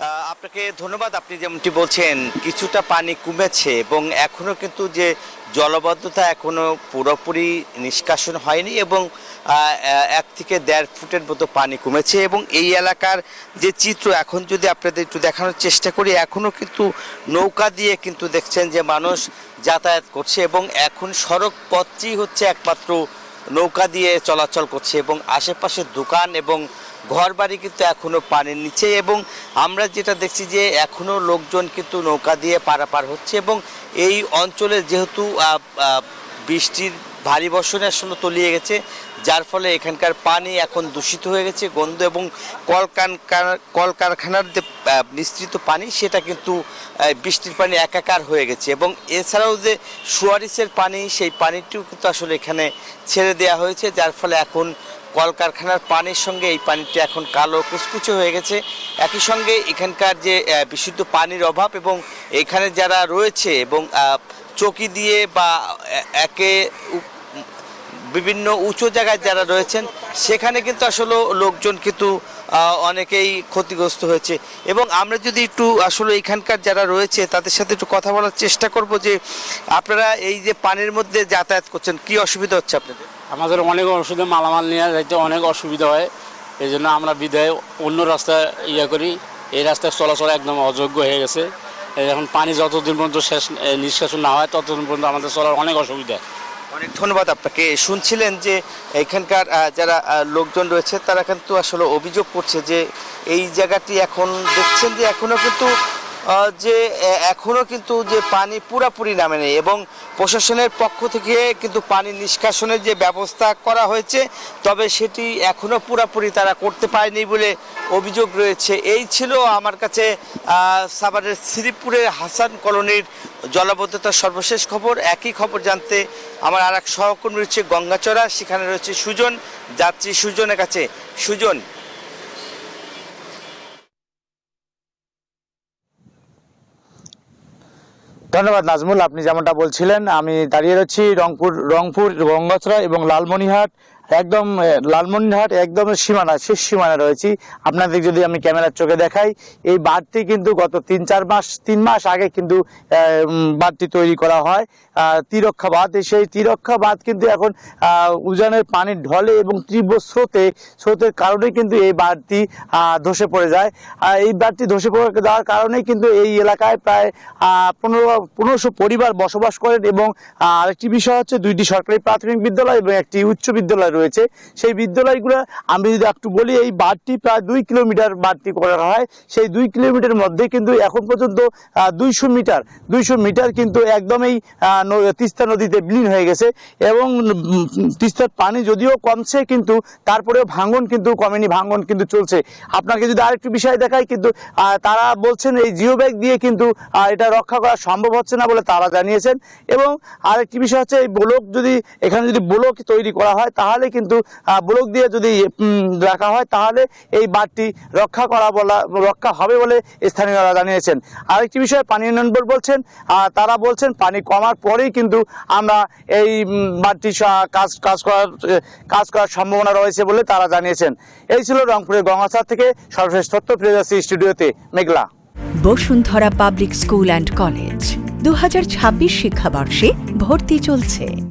আপনাকে ধন্যবাদ। আপনি যেমনটি বলছেন কিছুটা পানি কমেছে এবং এখনও কিন্তু যে জলাবদ্ধতা এখনও পুরোপুরি নিষ্কাশন হয়নি এবং 1 থেকে 1.5 ফুটের মতো পানি কমেছে এবং এই এলাকার যে চিত্র এখন যদি আপনাদের একটু দেখানোর চেষ্টা করি, এখনও কিন্তু নৌকা দিয়ে কিন্তু দেখছেন যে মানুষ যাতায়াত করছে এবং এখন সড়ক পথটি হচ্ছে একমাত্র নৌকা দিয়ে চলাচল করছে এবং আশেপাশের দোকান এবং ঘরবাড়ি কিন্তু এখনও পানির নিচে এবং আমরা যেটা দেখছি যে এখনও লোকজন কিন্তু নৌকা দিয়ে পারাপার হচ্ছে এবং এই অঞ্চলে যেহেতু বৃষ্টির ভারী বর্ষণে আসলে তলিয়ে গেছে, যার ফলে এখানকার পানি এখন দূষিত হয়ে গেছে, গন্ধ এবং কলকারখানার যে নিঃসৃত পানি সেটা কিন্তু বৃষ্টির পানি একাকার হয়ে গেছে এবং এছাড়াও যে সুয়ারিসের পানি সেই পানিটিও কিন্তু আসলে এখানে ছেড়ে দেওয়া হয়েছে, যার ফলে এখন কলকারখানার পানির সঙ্গে এই পানিটি এখন কালো কুচকুচে হয়ে গেছে। একই সঙ্গে এখানকার যে বিশুদ্ধ পানির অভাব এবং এখানে যারা রয়েছে এবং চকি দিয়ে বা একে বিভিন্ন উঁচু জায়গায় যারা রয়েছেন সেখানে কিন্তু আসলে লোকজন কিন্তু অনেকেই ক্ষতিগ্রস্ত হয়েছে এবং আমরা যদি একটু আসলে এখানকার যারা রয়েছে তাদের সাথে একটু কথা বলার চেষ্টা করব যে আপনারা এই যে পানির মধ্যে যাতায়াত করছেন কি অসুবিধা হচ্ছে আপনাদের? আমাদের অনেক অসুবিধা, মালামাল নিয়ে যাইতে অনেক অসুবিধা হয়। এই জন্য আমরা বিদায় অন্য রাস্তায় করি। এই রাস্তায় চলাচল একদম অযোগ্য হয়ে গেছে। এখন পানি যতদিন পর্যন্ত নিষ্কাশন না হয় ততদিন পর্যন্ত আমাদের চলার অনেক অসুবিধা। অনেক ধন্যবাদ আপনাকে। শুনছিলেন যে এখানকার যারা লোকজন রয়েছে তারা কিন্তু আসলে অভিযোগ করছে যে এই জায়গাটি এখন দেখছেন যে এখনও কিন্তু যে পানি পুরাপুরি নামে নেই এবং প্রশাসনের পক্ষ থেকে কিন্তু পানি নিষ্কাশনের যে ব্যবস্থা করা হয়েছে তবে সেটি এখনও পুরাপুরি তারা করতে পারেনি বলে অভিযোগ রয়েছে। এই ছিল আমার কাছে সাভারের শ্রীপুরের হাসান কলোনির জলাবদ্ধতার সর্বশেষ খবর। একই খবর জানতে আমার আর এক সহকর্মী রয়েছে গঙ্গাচড়া, সেখানে রয়েছে সুজন, যাচ্ছি সুজনের কাছে। সুজন, ধন্যবাদ নাজমুল। আপনি যেমনটা বলছিলেন আমি দাঁড়িয়ে রয়েছি রংপুর গঙ্গাচড়া এবং লালমনিরহাট একদম সীমানা, শেষ সীমানা রয়েছি। আপনাদের যদি আমি ক্যামেরার চোখে দেখাই, এই বাঁধটি কিন্তু গত 3 মাস আগে কিন্তু বাঁধটি তৈরি করা হয়, তীরক্ষা বাঁধ। সেই তীরক্ষা বাঁধ কিন্তু এখন উজানের পানির ঢলে এবং তীব্র স্রোতের কারণে কিন্তু এই বাঁধটি ধসে পড়ে যায়। এই বাঁধটি ধসে পড়ে যাওয়ার কারণে কিন্তু এই এলাকায় প্রায় 1500 পরিবার বসবাস করেন এবং আরেকটি বিষয় হচ্ছে 2টি সরকারি প্রাথমিক বিদ্যালয় এবং একটি উচ্চ বিদ্যালয় রয়েছে। সেই বিদ্যালয়গুলো আমি যদি একটু বলি, এই বাঁধটি প্রায় 2 কিলোমিটার বাঁধটি করা হয়। সেই 2 কিলোমিটারের মধ্যে কিন্তু এখন পর্যন্ত 200 মিটার কিন্তু একদমই তিস্তা নদীতে বিলীন হয়ে গেছে এবং তিস্তার পানি যদিও কমছে কিন্তু তারপরেও ভাঙন কিন্তু কমেনি, ভাঙন কিন্তু চলছে। আপনাকে যদি আরেকটু বিষয় দেখাই, কিন্তু তারা বলছেন এই জিও ব্যাগ দিয়ে কিন্তু এটা রক্ষা করা সম্ভব হচ্ছে না বলে তারা জানিয়েছেন। এবং আরেকটি বিষয় হচ্ছে এই এখানে যদি ব্লক তৈরি করা হয় তাহলে কিন্তু ব্লক দিয়ে যদি রাখা হয় তাহলে এই বাঁধটি রক্ষা হবে বলে স্থানীয়রা জানিয়েছেন। আরেকটি বিষয় পানি উন্নয়ন বোর্ড বলছেন, তারা বলছেন পানি কমার পরেই কিন্তু আমরা এই বাঁধটি কাজ করার সম্ভাবনা রয়েছে বলে তারা জানিয়েছেন। এই ছিল রংপুরের গঙ্গাচড়া থেকে সর্বশেষ তথ্য। ফিরে যাচ্ছি স্টুডিওতে। মেঘলা। Bashundhara public school and college 2026 শিক্ষাবর্ষে ভর্তি চলছে।